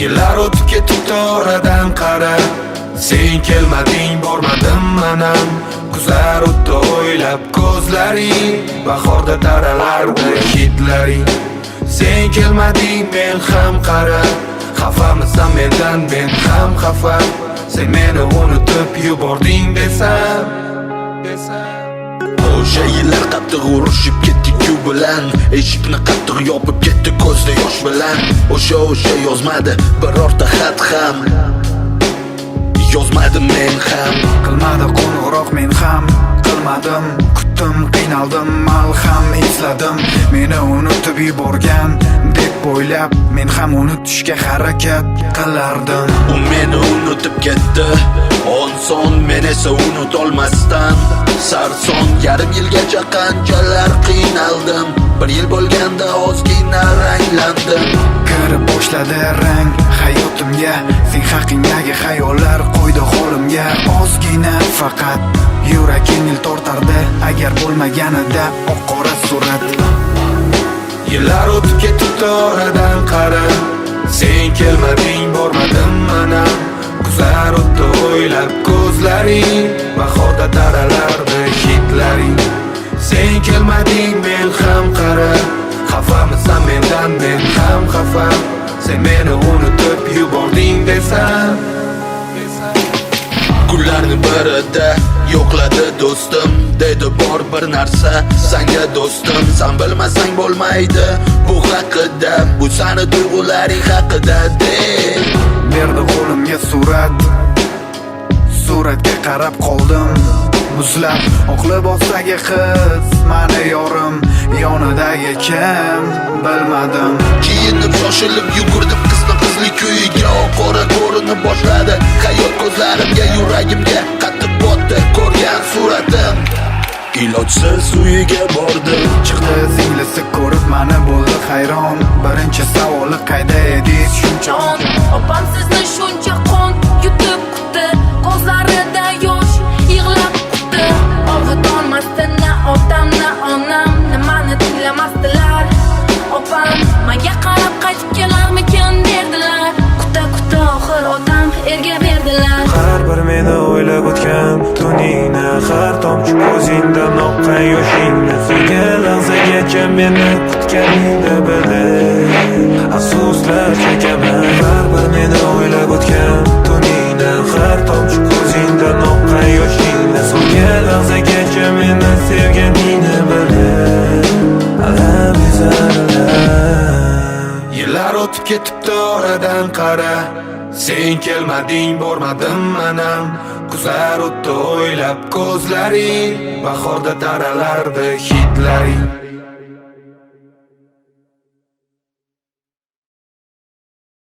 Yillar o'tib ketibdi oradan qara, sen kelmading bormadim manam. Kuzlar o'tdi o'ylab ko'zlaring, bahorda taralardi hidlaring. Sen kelmading men ham qara, xafamisan mendan men ham xafa. Sen meni unutib yubording desam. O'sha yillar qattiq urushib ketdik-ku bilan, eshikni qattiq yopib ketdi ko'zda yosh bilan. O'sha yozmadi birorta xat ham, yozmadim men ham. Qilmadi qo'ng'iroq men ham qilmadim, kutdim qiynaldim malham esladim. Meni unutib yuborgan deb o'ylab men ham unutishga harakat qilardim. U meni unutib ketdi oson, men esa unutolmasdan sarson. Yarim yilgacha qanchalar qiynaldim, bir yil bo'lganda ozgina ranglandim. Kirib boshladi rang hayotimga, sen haqingdagi xayollar qo'ydi holimga. Ozgina faqat yurak yengil tortardi agar bo'lmaganida oq qora surat. Yillar o'tib ketibdi oradan qara, sen kelmading bormadim manam. Kuzlar o'tdi o'ylab ko'zlaring, bahorda taralardi hidlaring. Sen kelmading men ham qara, xafamisan mendan men ham xafa. Sen meni unutib yubording desam. Kunlarni birida yo'qladi do'stim, dedi bor bir narsa sanga do'stim. Sen bilmasang bo'lmaydi bu haqida, bu sani tuyg'ularing haqida de. Berdi qo'limga suratga qarab qoldim muzlab. Oq libosdagi qiz mani yorim, yonidagi kim bilmadim. Kiyinib shoshilib yugurdim qizlik uyiga, qora ko'rinib boshladi hayot ko'zlarimga, yuragimga qattiq botdi ko'rgan suratim. Ilojsiz uyiga bordim, chiqdi singlisi ko'rib mani bo'ldi hayron. Birinchi savoli qayda edingiz shuncha on? Opam sizni shuncha qon yutib kutdi, ko'zlarida yosh yig'lab kutdi. Og'itolmasdi na otam na onam, nimani tinglamasdilar. Opam menga qarab qaytib kelarmikin derdilar. Kuta oxir otam erga berdilar. Har bir meni o'ylab o'tgan tuningni, har tomchi ko'zingdan oqqan yoshingni, so'nggi lahzagacha meni kutganingni bilib afsuslar chekaman. Har bir meni o'ylab o'tgan tuningni, har tomchi ko'zingdan oqqan yoshingni, so'nggi lahzagacha meni sevganingni bilib alam ezarlar. Yillar o'tib ketibdi oradan qara, sen kelmading bormadim manam. Kuzlar o'tdi o'ylab ko'zlaring, bahorda taralardi hidlaring.